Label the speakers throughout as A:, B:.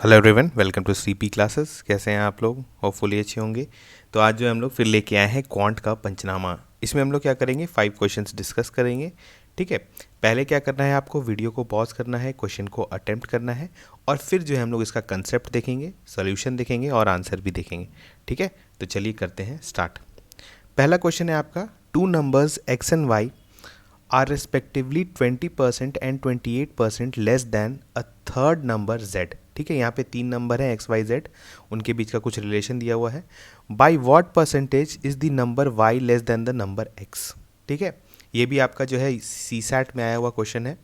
A: Hello everyone, welcome to CP classes. कैसे हैं आप लोग? होपफुली अच्छे होंगे। तो आज जो हम लोग फिर लेके आए हैं क्वांट का पंचनामा। इसमें हम लोग क्या करेंगे, 5 क्वेश्चंस डिस्कस करेंगे। ठीक है, पहले क्या करना है, आपको वीडियो को पॉज करना है, क्वेश्चन को अटेम्प्ट करना है और फिर जो है हम लोग इसका कंसेप्ट देखेंगे, सोल्यूशन देखेंगे और आंसर भी देखेंगे। ठीक है, तो चलिए करते हैं स्टार्ट। पहला क्वेश्चन है आपका, two numbers x and y are respectively 20% and 28% less than a third number z। ठीक है, यहाँ पे 3 नंबर हैं एक्स वाई जेड, उनके बीच का कुछ रिलेशन दिया हुआ है। By what percentage is the number y less than the number x। ठीक है, ये भी आपका जो है सी सैट में आया हुआ क्वेश्चन है,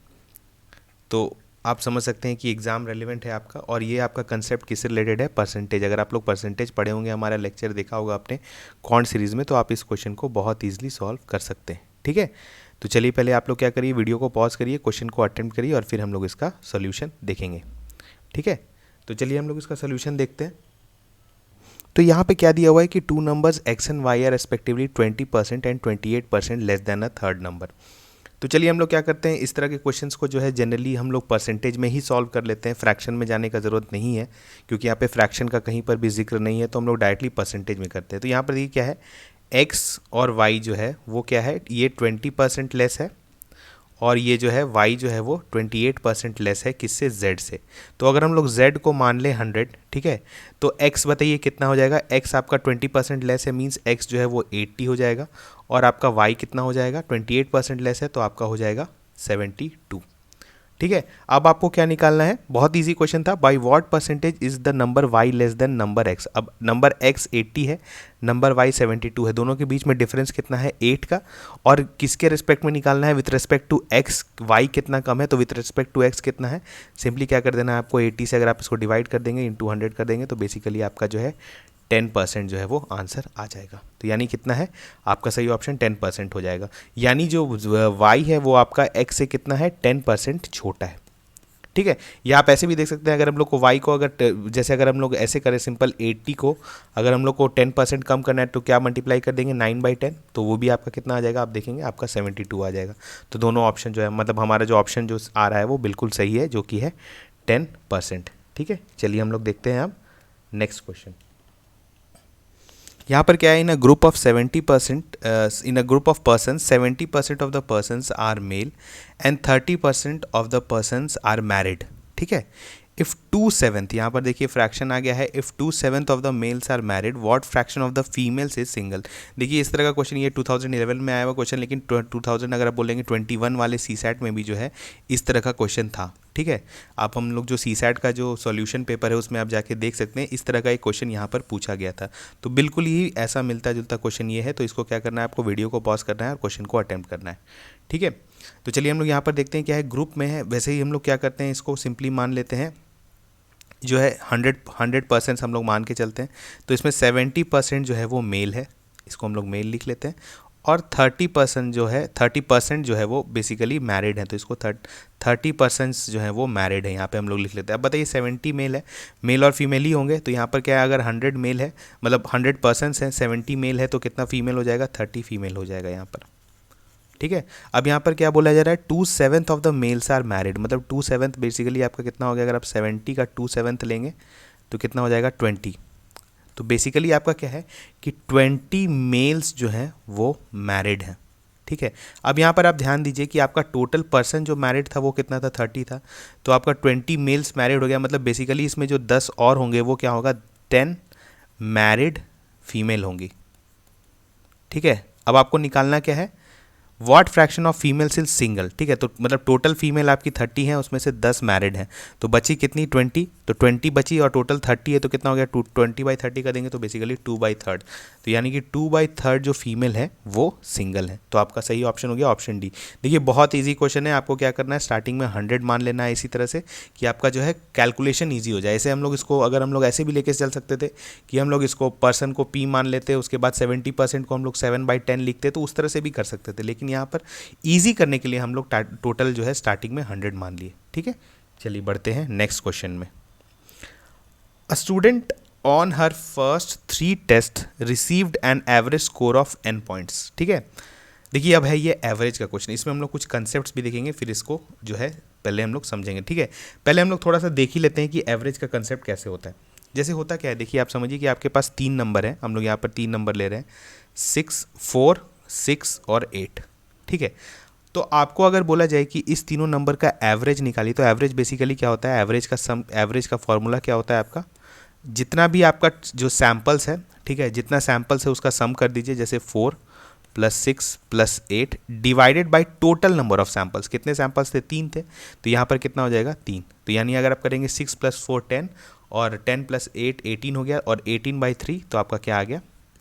A: तो आप समझ सकते हैं कि एग्जाम रेलिवेंट है आपका। और ये आपका कंसेप्ट किससे रिलेटेड है, परसेंटेज। अगर आप लोग परसेंटेज पढ़े होंगे, हमारा लेक्चर देखा होगा आपने क्वांट सीरीज में, तो आप इस क्वेश्चन को बहुत ईजिली सॉल्व कर सकते हैं। ठीक है, तो चलिए पहले आप लोग क्या करिए, वीडियो को पॉज करिए, क्वेश्चन को अटेम्प्ट करिए और फिर हम लोग इसका सोल्यूशन देखेंगे। ठीक है, तो चलिए हम लोग इसका सोल्यूशन देखते हैं। तो यहाँ पे क्या दिया हुआ है कि two numbers x and y are respectively 20% and 28% less than a third number. तो चलिए हम लोग क्या करते हैं, इस तरह के क्वेश्चंस को जो है जनरली हम लोग परसेंटेज में ही सॉल्व कर लेते हैं, फ्रैक्शन में जाने का ज़रूरत नहीं है, क्योंकि यहाँ पे फ्रैक्शन का कहीं पर भी जिक्र नहीं है, तो हम लोग डायरेक्टली परसेंटेज में करते हैं। तो यहाँ पर ये क्या है, एक्स और वाई जो है वो क्या है, ये 20% लेस है और ये जो है y जो है वो 28% लेस है किससे, z से। तो अगर हम लोग z को मान लें 100, ठीक है, तो x बताइए कितना हो जाएगा। x आपका 20% लेस है, मीन्स x जो है वो 80 हो जाएगा। और आपका y कितना हो जाएगा, 28% लेस है, तो आपका हो जाएगा 72। ठीक है, अब आपको क्या निकालना है, बहुत इजी क्वेश्चन था। By what percentage is the number y less than number x। अब नंबर x 80 है, नंबर y 72 है, दोनों के बीच में डिफरेंस कितना है, 8 का। और किसके रिस्पेक्ट में निकालना है, with respect to x। y कितना कम है तो विथ रिस्पेक्ट टू x कितना है। सिंपली क्या कर देना है आपको, 80 से अगर आप इसको डिवाइड कर देंगे, इंटू 100 कर देंगे, तो बेसिकली आपका जो है 10% जो है वो आंसर आ जाएगा। तो यानी कितना है आपका सही ऑप्शन, 10% हो जाएगा। यानी जो y है वो आपका x से कितना है, 10% छोटा है। ठीक है, या आप ऐसे भी देख सकते हैं, अगर हम लोग को y को अगर जैसे अगर हम लोग ऐसे करें, सिंपल 80 को अगर हम लोग को 10% कम करना है तो क्या मल्टीप्लाई कर देंगे, 9/10, तो वो भी आपका कितना आ जाएगा, आप देखेंगे आपका 72 आ जाएगा। तो दोनों ऑप्शन जो है, मतलब हमारा जो ऑप्शन जो आ रहा है वो बिल्कुल सही है, जो कि है 10%। ठीक है, चलिए हम लोग देखते हैं अब नेक्स्ट क्वेश्चन। यहाँ पर क्या है, in a group of 70%, in a group of person 70% of the persons are male and 30% of the persons are married. ठीक है, इफ़ 2/7, यहाँ पर देखिए फ्रैक्शन आ गया है, if 2/7 of the males are married, what fraction of the females is single. देखिए इस तरह का क्वेश्चन ये 2011 में आया हुआ क्वेश्चन, लेकिन 2000 अगर आप बोलेंगे 21 वाले सी सैट में भी जो है इस तरह का क्वेश्चन था। ठीक है, आप हम लोग जो सी सैट का जो सॉल्यूशन पेपर है उसमें आप जाके देख सकते हैं, इस तरह का एक क्वेश्चन यहाँ पर पूछा गया था। तो बिल्कुल ही ऐसा मिलता जुलता क्वेश्चन ये है, तो इसको क्या करना है, आपको वीडियो को पॉज करना है और क्वेश्चन को अटेम्प्ट करना है। ठीक है, तो चलिए हम लोग यहाँ पर देखते हैं क्या है, ग्रुप में है। वैसे ही हम लोग क्या करते हैं, इसको सिंपली मान लेते हैं, जो है 100% हम लोग मान के चलते हैं। तो इसमें 70% जो है वो मेल है, इसको हम लोग मेल लिख लेते हैं। और 30% जो है वो बेसिकली मैरिड है, तो इसको 30% जो है वो मैरिड है, यहाँ पे हम लोग लिख लेते हैं। अब बताइए 70 मेल है, मेल और फीमेल ही होंगे, तो यहाँ पर क्या है, अगर 100 मेल है, मतलब 100% है, 70 मेल है, तो कितना फीमेल हो जाएगा, 30 फीमेल हो जाएगा यहाँ पर। ठीक है, अब यहाँ पर क्या बोला जा रहा है, 2/7 of the males are married, मतलब 2/7 बेसिकली आपका कितना हो गया, अगर आप 70 का 2/7 लेंगे तो कितना हो जाएगा, 20। तो बेसिकली आपका क्या है कि 20 मेल्स जो हैं वो मैरिड हैं। ठीक है, अब यहाँ पर आप ध्यान दीजिए कि आपका टोटल पर्सन जो मैरिड था वो कितना था, 30 था। तो आपका 20 मेल्स मैरिड हो गया, मतलब बेसिकली इसमें जो 10 और होंगे वो क्या होगा, 10 मैरिड फीमेल होंगी। ठीक है, अब आपको निकालना क्या है, what fraction of females is single. ठीक है, तो मतलब टोटल फीमेल आपकी 30 है, उसमें से 10 मैरिड हैं, तो बची कितनी, 20। तो 20 बची और टोटल 30 है, तो कितना हो गया, 20/30 का देंगे तो बेसिकली 2/3। तो यानी कि 2/3 जो फीमेल है वो सिंगल है। तो आपका सही ऑप्शन हो गया ऑप्शन डी। देखिए बहुत ईजी क्वेश्चन है, आपको क्या करना है, स्टार्टिंग में 100 मान लेना है, इसी तरह से कि आपका जो है कैलकुलेशन ईजी हो जाए। ऐसे हम लोग इसको, अगर हम लोग ऐसे भी लेके चल सकते थे कि हम लोग इसको पर्सन को पी मान लेते, उसके बाद 70% को हम लोग 7/10 लिखते, तो उस तरह से भी कर सकते थे, लेकिन यहाँ पर ईजी करने के लिए हम लोग टोटल जो है स्टार्टिंग में 100 मान लिए। ठीक है, चलिए बढ़ते हैं नेक्स्ट क्वेश्चन में। A student on her first 3 test received an average score of n points. ठीक है, देखिए अब है ये एवरेज का क्वेश्चन, इसमें हम लोग कुछ कंसेप्ट्स भी देखेंगे, फिर इसको जो है पहले हम लोग समझेंगे, ठीक है। पहले हम लोग थोड़ा सा देख ही लेते हैं कि एवरेज का कंसेप्ट कैसे होता है। जैसे होता क्या है, देखिए आप समझिए कि आपके पास 3 नंबर हैं, हम लोग यहाँ पर 3 नंबर ले रहे हैं, 6, 4, 6 और 8, ठीक है। तो आपको अगर बोला जाए कि इस तीनों नंबर का एवरेज निकालिए, तो एवरेज बेसिकली क्या होता है, एवरेज का सम, एवरेज का फॉर्मूला क्या होता है आपका, जितना भी आपका जो सैम्पल्स है, ठीक है, जितना सैम्पल्स है उसका सम कर दीजिए। जैसे 4 plus 6 plus 8 divided by total number of samples. कितने सैम्पल्स थे, 3 थे, तो यहाँ पर कितना हो जाएगा, 3। तो यानी अगर आप करेंगे 6 प्लस 4 10 और 10 प्लस 8 18 हो गया, और 18/3 तो आपका क्या आ गया,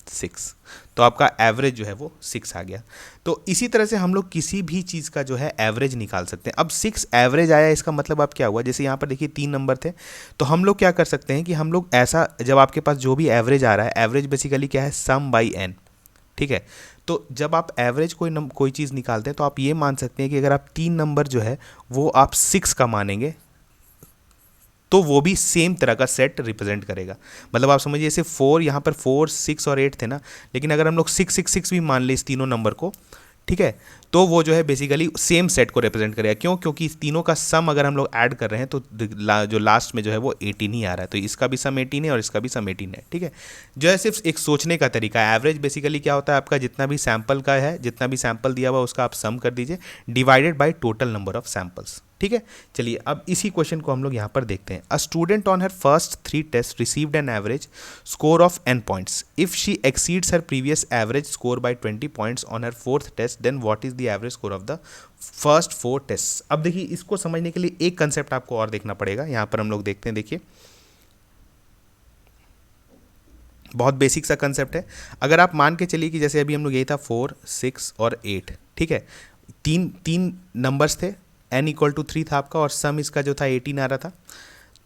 A: 6। तो आपका एवरेज जो है वो 6 आ गया। तो इसी तरह से हम लोग किसी भी चीज़ का जो है एवरेज निकाल सकते हैं। अब 6 एवरेज आया, इसका मतलब अब क्या हुआ, जैसे यहाँ पर देखिए 3 नंबर थे, तो हम लोग क्या कर सकते हैं कि हम लोग ऐसा, जब आपके पास जो भी एवरेज आ रहा है, एवरेज बेसिकली क्या है, सम बाई एन, ठीक है। तो जब आप एवरेज कोई चीज़ निकालते हैं तो आप ये मान सकते हैं कि अगर आप 3 नंबर जो है वो आप 6 का मानेंगे, तो वो भी सेम तरह का सेट रिप्रेजेंट करेगा। मतलब आप समझिए जैसे 4, यहाँ पर 4, 6 और 8 थे ना, लेकिन अगर हम लोग 666 भी मान ले इस तीनों नंबर को, ठीक है, तो वो जो है बेसिकली सेम सेट को रिप्रेजेंट करेगा। क्यों, क्योंकि इस तीनों का सम अगर हम लोग ऐड कर रहे हैं तो जो लास्ट में जो है वो 18 ही आ रहा है। तो इसका भी सम 18 है और इसका भी सम 18 है, ठीक है। जो है सिर्फ एक सोचने का तरीका है। एवरेज बेसिकली क्या होता है, आपका जितना भी सैंपल का है, जितना भी सैंपल दिया हुआ उसका आप सम कर दीजिए, divided by total number of samples, ठीक है। चलिए अब इसी क्वेश्चन को हम लोग यहाँ पर देखते हैं। A student on her first 3 test received an average score of n points. If she exceeds her previous average score by 20 points on her 4th test, then what is the average score of the first 4 test. अब देखिए इसको समझने के लिए एक concept आपको और देखना पड़ेगा। यहाँ पर हम लोग देखते हैं, देखिए बहुत बेसिक सा कंसेप्ट है। अगर आप मान के चलिए कि जैसे अभी हम लोग यही था 4, 6 और 8, ठीक है, तीन नंबर्स थे, n इक्वल टू 3 था आपका, और सम इसका जो था 18 आ रहा था।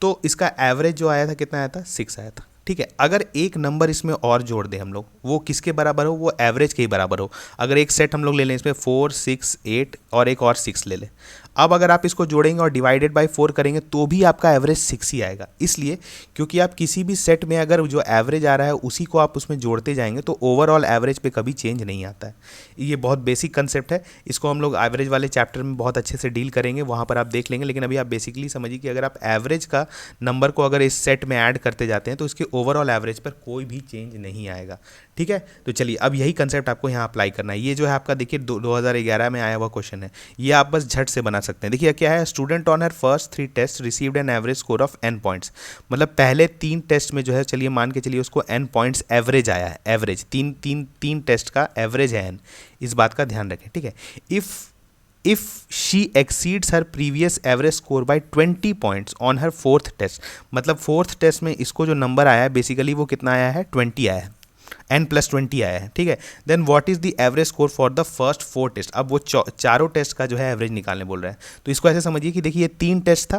A: तो इसका एवरेज जो आया था कितना आया था, 6 आया था, ठीक है। अगर एक नंबर इसमें और जोड़ दें हम लोग, वो किसके बराबर हो, वो एवरेज के ही बराबर हो। अगर एक सेट हम लोग ले लें इसमें 4, 6, 8 और एक और 6 ले लें, अब अगर आप इसको जोड़ेंगे और डिवाइडेड बाय 4 करेंगे तो भी आपका एवरेज 6 ही आएगा। इसलिए क्योंकि आप किसी भी सेट में अगर जो एवरेज आ रहा है उसी को आप उसमें जोड़ते जाएंगे तो ओवरऑल एवरेज पे कभी चेंज नहीं आता है। ये बहुत बेसिक कंसेप्ट है, इसको हम लोग एवरेज वाले चैप्टर में बहुत अच्छे से डील करेंगे, वहाँ पर आप देख लेंगे। लेकिन अभी आप बेसिकली समझिए कि अगर आप एवरेज का नंबर को अगर इस सेट में ऐड करते जाते हैं तो इसके ओवरऑल एवरेज पर कोई भी चेंज नहीं आएगा, ठीक है। तो चलिए अब यही कंसेप्ट आपको यहाँ अप्लाई करना है। ये जो है आपका देखिए 2011 में आया हुआ क्वेश्चन है, ये आप बस झट से बना सकते हैं। देखिए क्या है, student on her first 3 test received an average score of n points. मतलब पहले 3 टेस्ट में जो है, चलिए मान के चलिए उसको n पॉइंट्स एवरेज आया है, एवरेज तीन टेस्ट का एवरेज है n, इस बात का ध्यान रखें, ठीक है। If she exceeds her previous average score by 20 points on her 4th test, मतलब 4th टेस्ट में इसको जो नंबर आया है बेसिकली वो कितना आया है, 20 आया है, n+20 आया है, ठीक है। Then what is the average score for the first 4 test. अब वो चारों टेस्ट का जो है एवरेज निकालने बोल रहे हैं। तो इसको ऐसे समझिए कि देखिए 3 टेस्ट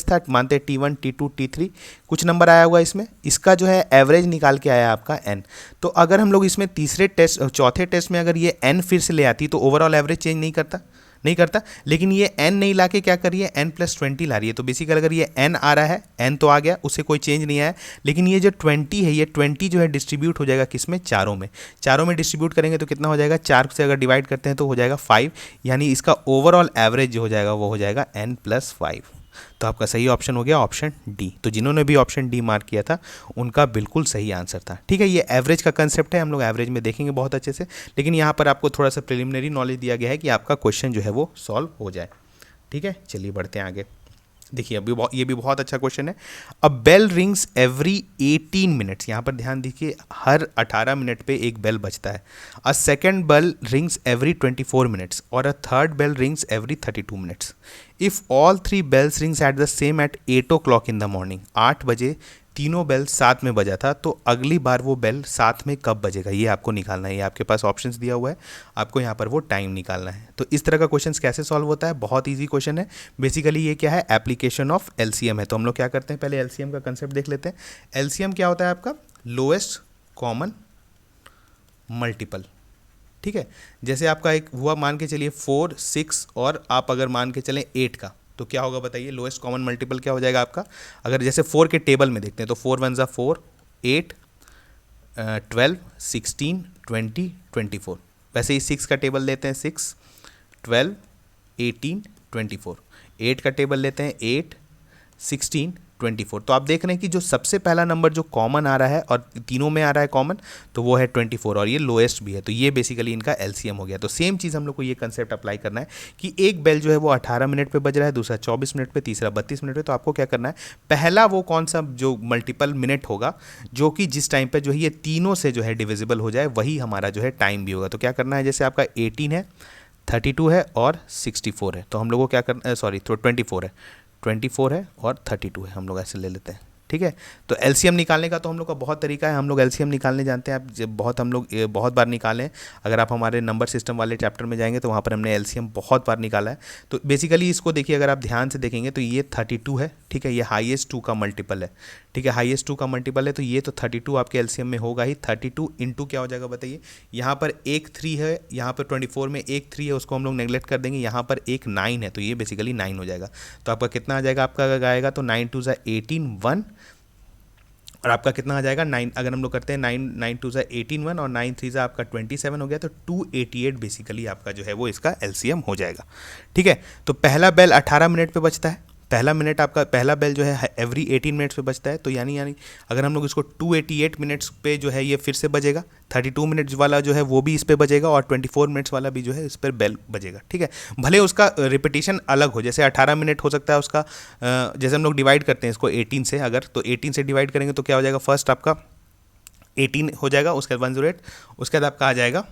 A: था, मानते हैं T1, T2, T3, कुछ नंबर आया हुआ इसमें, इसका जो है एवरेज निकाल के आया आपका n। तो अगर हम लोग इसमें चौथे टेस्ट में अगर ये n फिर से ले आती तो ओवरऑल एवरेज चेंज नहीं करता, लेकिन ये n नहीं ला के क्या करिए, n+20 ला रही है। तो बेसिकली अगर ये n आ रहा है, n तो आ गया, उससे कोई चेंज नहीं आया, लेकिन ये जो 20 है, ये 20 जो है डिस्ट्रीब्यूट हो जाएगा किसमें, चारों में डिस्ट्रीब्यूट करेंगे तो कितना हो जाएगा, 4 से अगर डिवाइड करते हैं तो हो जाएगा 5, यानी इसका ओवरऑल एवरेज जो हो जाएगा वो हो जाएगा n+5। तो आपका सही ऑप्शन हो गया ऑप्शन डी। तो जिन्होंने भी ऑप्शन डी मार्क किया था उनका बिल्कुल सही आंसर था, ठीक है। ये एवरेज का कंसेप्ट है, हम लोग एवरेज में देखेंगे बहुत अच्छे से, लेकिन यहाँ पर आपको थोड़ा सा प्रिलिमिनरी नॉलेज दिया गया है कि आपका क्वेश्चन जो है वो सॉल्व हो जाए, ठीक है। चलिए बढ़ते हैं आगे। देखिए अभी ये भी बहुत अच्छा क्वेश्चन है। अ बेल रिंग्स एवरी 18 मिनट्स, यहाँ पर ध्यान दीजिए हर 18 मिनट पे एक बेल बजता है। A second bell rings every 24 minutes और a third bell rings every 32 minutes. If all 3 bells rings at the same at 8 o'clock in the morning, 8 बजे तीनों बेल साथ में बजा था, तो अगली बार वो बेल साथ में कब बजेगा, ये आपको निकालना है। ये आपके पास ऑप्शंस दिया हुआ है, आपको यहाँ पर वो टाइम निकालना है। तो इस तरह का क्वेश्चन कैसे सॉल्व होता है, बहुत ईजी क्वेश्चन है। बेसिकली ये क्या है, एप्लीकेशन ऑफ एलसीएम है। तो हम लोग क्या करते हैं, पहले एलसीएम का कंसेप्ट देख लेते हैं। एलसीएम क्या होता है आपका, लोएस्ट कॉमन मल्टीपल, ठीक है। जैसे आपका एक हुआ, मान के चलिए 4, 6 और आप अगर मान के चलें 8 का, तो क्या होगा बताइए, लोएस्ट कॉमन मल्टीपल क्या हो जाएगा आपका। अगर जैसे 4 के टेबल में देखते हैं तो 4 1 ज़ा 4, 8, 12, 16, 20, 24। वैसे ही 6 का टेबल लेते हैं, 6, 12, 18, 24। 8 का टेबल लेते हैं, 8, 16, 24। तो आप देख रहे हैं कि जो सबसे पहला नंबर जो कॉमन आ रहा है और तीनों में आ रहा है कॉमन, तो वो है 24 और ये लोएस्ट भी है, तो ये बेसिकली इनका एलसीएम हो गया। तो सेम चीज़ हम लोग को ये कंसेप्ट अप्लाई करना है कि एक बेल जो है वो 18 मिनट पे बज रहा है, दूसरा 24 मिनट पे, तीसरा 32 मिनट पे। तो आपको क्या करना है, पहला वो कौन सा जो मल्टीपल मिनट होगा जो कि जिस टाइम पर जो है ये तीनों से जो है डिविजिबल हो जाए, वही हमारा जो है टाइम भी होगा। तो क्या करना है, जैसे आपका 18 है, 32 है और 64 है, तो हम लोग को क्या करना, सॉरी तो 24 है और 32 है, हम लोग ऐसे ले लेते हैं। ठीक है, तो एलसीएम निकालने का तो हम लोग का बहुत तरीका है, हम लोग एलसीएम निकालने जानते हैं। आप जब हम लोग बहुत बार निकाले हैं, अगर आप हमारे नंबर सिस्टम वाले चैप्टर में जाएंगे तो वहाँ पर हमने एलसीएम बहुत बार निकाला है। तो बेसिकली इसको देखिए, अगर आप ध्यान से देखेंगे तो ये 32 है, ठीक है, ये हाईएस्ट 2 का मल्टीपल है, ठीक है, हाईएस्ट 2 का मल्टीपल है, तो ये तो 32 आपके एलसीएम में होगा ही। 32 इंटू क्या हो जाएगा बताइए, यहाँ पर एक 3 है, यहाँ पर 24 में एक 3 है, उसको हम लोग नेगलेक्ट कर देंगे, यहाँ पर एक 9 है, तो ये बेसिकली 9 हो जाएगा। तो आपका कितना आ जाएगा, आपका अगर आएगा तो 9 2 18 1, और आपका कितना आ जाएगा 9, अगर हम लोग करते हैं 9 2 18 1 और 9 3 आपका 27 हो गया, तो 288 बेसिकली आपका जो है वो इसका एलसीएम हो जाएगा। ठीक है, तो पहला बेल 18 मिनट पे बजता है, पहला बेल जो है एवरी 18 मिनट्स पे बजता है, तो यानी अगर हम लोग इसको 288 मिनट्स पे जो है ये फिर से बजेगा, 32 मिनट्स वाला जो है वो भी इस पे बजेगा और 24 मिनट्स वाला भी जो है इस पर बेल बजेगा। ठीक है, भले उसका रिपीटिशन अलग हो, जैसे 18 मिनट हो सकता है उसका, जैसे हम लोग डिवाइड करते हैं इसको 18 से, अगर तो 18 से डिवाइड करेंगे तो क्या हो जाएगा, फर्स्ट आपका 18 हो जाएगा, उसके बाद 108, उसके बाद आपका आ जाएगा,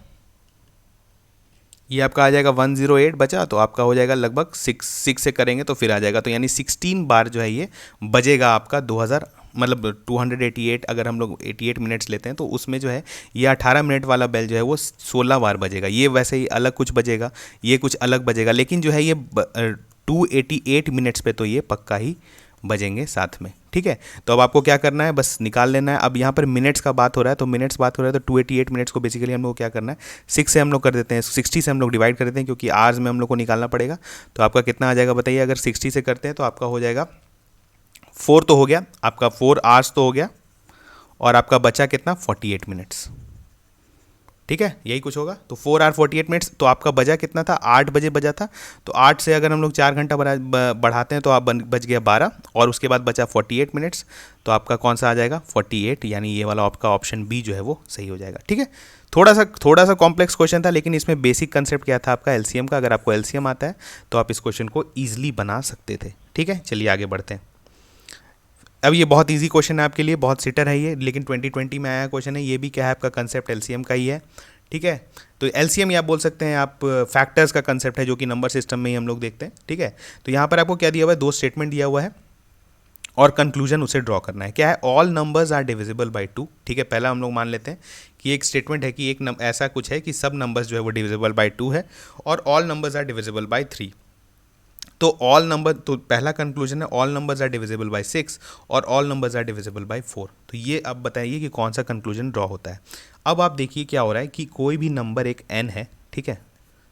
A: ये आपका आ जाएगा 108 बचा, तो आपका हो जाएगा लगभग 6 से करेंगे तो फिर आ जाएगा, तो यानी 16 बार जो है ये बजेगा आपका 2000, मतलब 288, अगर हम लोग 88 मिनट्स लेते हैं तो उसमें जो है ये 18 मिनट वाला बेल जो है वो 16 बार बजेगा। ये वैसे ही अलग कुछ बजेगा, ये कुछ अलग बजेगा, लेकिन जो है ये 288 मिनट्स पे तो ये पक्का ही बजेंगे साथ में। ठीक है, तो अब आपको क्या करना है, बस निकाल लेना है। अब यहाँ पर मिनट्स का बात हो रहा है, तो मिनट्स बात हो रहा है तो 288 मिनट्स को बेसिकली हम लोग को क्या करना है, 6 से हम लोग कर देते हैं, 60 से हम लोग डिवाइड कर देते हैं, क्योंकि आवर्स में हम लोग को निकालना पड़ेगा। तो आपका कितना आ जाएगा बताइए, अगर 60 से करते हैं तो आपका हो जाएगा 4, तो हो गया आपका 4 आवर्स तो हो गया, और आपका बचा कितना 48 मिनट्स। ठीक है, यही कुछ होगा, तो 4 आवर 48 मिनट्स, तो आपका बजा कितना था, 8 बजे बजा था, तो 8 से अगर हम लोग 4 घंटा बढ़ाते हैं तो आप बच गया 12, और उसके बाद बचा 48 मिनट्स, तो आपका कौन सा आ जाएगा 48, यानी ये वाला आपका ऑप्शन बी जो है वो सही हो जाएगा। ठीक है, थोड़ा सा कॉम्प्लेक्स क्वेश्चन था, लेकिन इसमें बेसिक कंसेप्ट क्या था आपका एलसीएम का। अगर आपको एलसीएम आता है तो आप इस क्वेश्चन को ईजिली बना सकते थे। ठीक है, चलिए आगे बढ़ते हैं। अब ये बहुत इजी क्वेश्चन है आपके लिए, बहुत सिटर है ये, लेकिन 2020 में आया क्वेश्चन है, ये भी क्या है आपका कंसेप्ट एलसीएम का ही है। ठीक है, तो एलसीएम या आप बोल सकते हैं आप फैक्टर्स का कंसेप्ट है, जो कि नंबर सिस्टम में ही हम लोग देखते हैं। ठीक है, तो यहाँ पर आपको क्या दिया हुआ है, 2 स्टेटमेंट दिया हुआ है और कंक्लूजन उसे ड्रॉ करना है। क्या है, all numbers are divisible by 2। ठीक है, पहला हम लोग मान लेते हैं कि एक स्टेटमेंट है कि ऐसा कुछ है कि सब नंबर्स जो है वो डिविजिबल बाई 2 है और all numbers are divisible by 3। तो ऑल नंबर, तो पहला कंक्लूजन है all numbers are divisible by 6 और all numbers are divisible by 4। तो ये अब बताइए कि कौन सा कंक्लूजन ड्रॉ होता है। अब आप देखिए क्या हो रहा है कि कोई भी नंबर एक n है, ठीक है,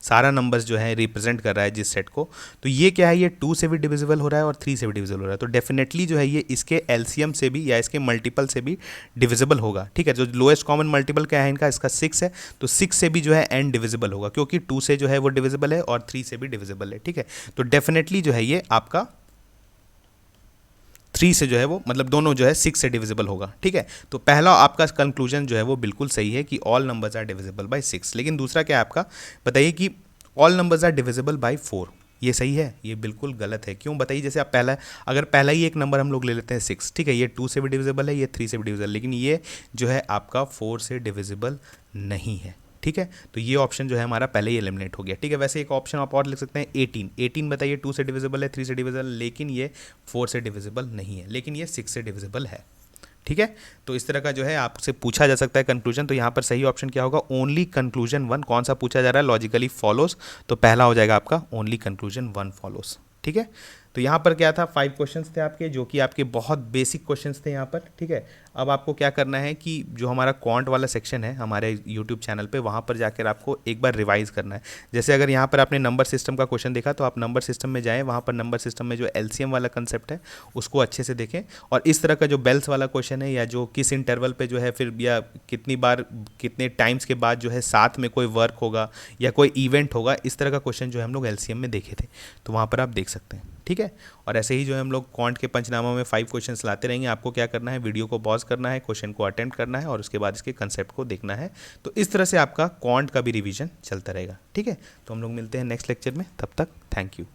A: सारा नंबर्स जो है रिप्रेजेंट कर रहा है जिस सेट को, तो ये क्या है, ये 2 से भी डिविजिबल हो रहा है और 3 से भी डिविजिबल हो रहा है, तो डेफिनेटली जो है ये इसके एलसीएम से भी या इसके मल्टीपल से भी डिविजिबल होगा। ठीक है, जो लोएस्ट कॉमन मल्टीपल क्या है इनका, इसका 6 है, तो 6 से भी जो है n डिविजिबल होगा, क्योंकि 2 से जो है वो डिविजिबल है और 3 से भी डिविजिबल है। ठीक है, तो डेफिनेटली जो है ये आपका 3 से जो है वो, मतलब दोनों जो है 6 से डिविजिबल होगा। ठीक है, तो पहला आपका कंक्लूजन जो है वो बिल्कुल सही है कि all numbers are divisible by 6। लेकिन दूसरा क्या है आपका, बताइए कि all numbers are divisible by 4। ये सही है, ये बिल्कुल गलत है। क्यों बताइए, जैसे आप अगर पहला ही एक नंबर हम लोग ले लेते हैं 6, ठीक है, ये 2 से भी डिविजिबल है, ये 3 से भी डिविजिबल, लेकिन ये जो है आपका 4 से डिविजिबल नहीं है। ठीक है, तो ये ऑप्शन जो है हमारा पहले ही एलिमिनेट हो गया। ठीक है, वैसे एक ऑप्शन आप और लिख सकते हैं 18 बताइए 2 से डिविजिबल है, 3 से डिविजिबल, लेकिन ये 4 से डिविजिबल नहीं है, लेकिन ये 6 से डिविजिबल है। ठीक है, तो इस तरह का जो है आपसे पूछा जा सकता है कंक्लूजन। तो यहाँ पर सही ऑप्शन क्या होगा, ओनली कंक्लूजन 1। कौन सा पूछा जा रहा है, लॉजिकली फॉलोज, तो पहला हो जाएगा आपका ओनली कंक्लूजन 1 फॉलोज। ठीक है, तो यहाँ पर क्या था, 5 क्वेश्चंस थे आपके, जो कि आपके बहुत बेसिक क्वेश्चंस थे यहाँ पर, ठीक है। अब आपको क्या करना है कि जो हमारा क्वांट वाला सेक्शन है हमारे यूट्यूब चैनल पे, वहाँ पर जाकर आपको एक बार रिवाइज करना है। जैसे अगर यहाँ पर आपने नंबर सिस्टम का क्वेश्चन देखा तो आप नंबर सिस्टम में जाएँ, वहाँ पर नंबर सिस्टम में जो एलसीएम वाला कंसेप्ट है उसको अच्छे से देखें, और इस तरह का जो बेल्स वाला क्वेश्चन है, या जो किस इंटरवल पे जो है फिर, या कितनी बार कितने टाइम्स के बाद जो है साथ में कोई वर्क होगा या कोई इवेंट होगा, इस तरह का क्वेश्चन जो है हम लोग एलसीएम में देखे थे, तो वहाँ पर आप देख सकते हैं, ठीक है। और ऐसे ही जो है हम लोग क्वांट के पंचनामा में 5 क्वेश्चंस लाते रहेंगे। आपको क्या करना है, वीडियो को पॉज करना है, क्वेश्चन को अटेम्प्ट करना है और उसके बाद इसके कंसेप्ट को देखना है। तो इस तरह से आपका क्वांट का भी रिवीजन चलता रहेगा, ठीक है। तो हम लोग मिलते हैं नेक्स्ट लेक्चर में, तब तक थैंक यू।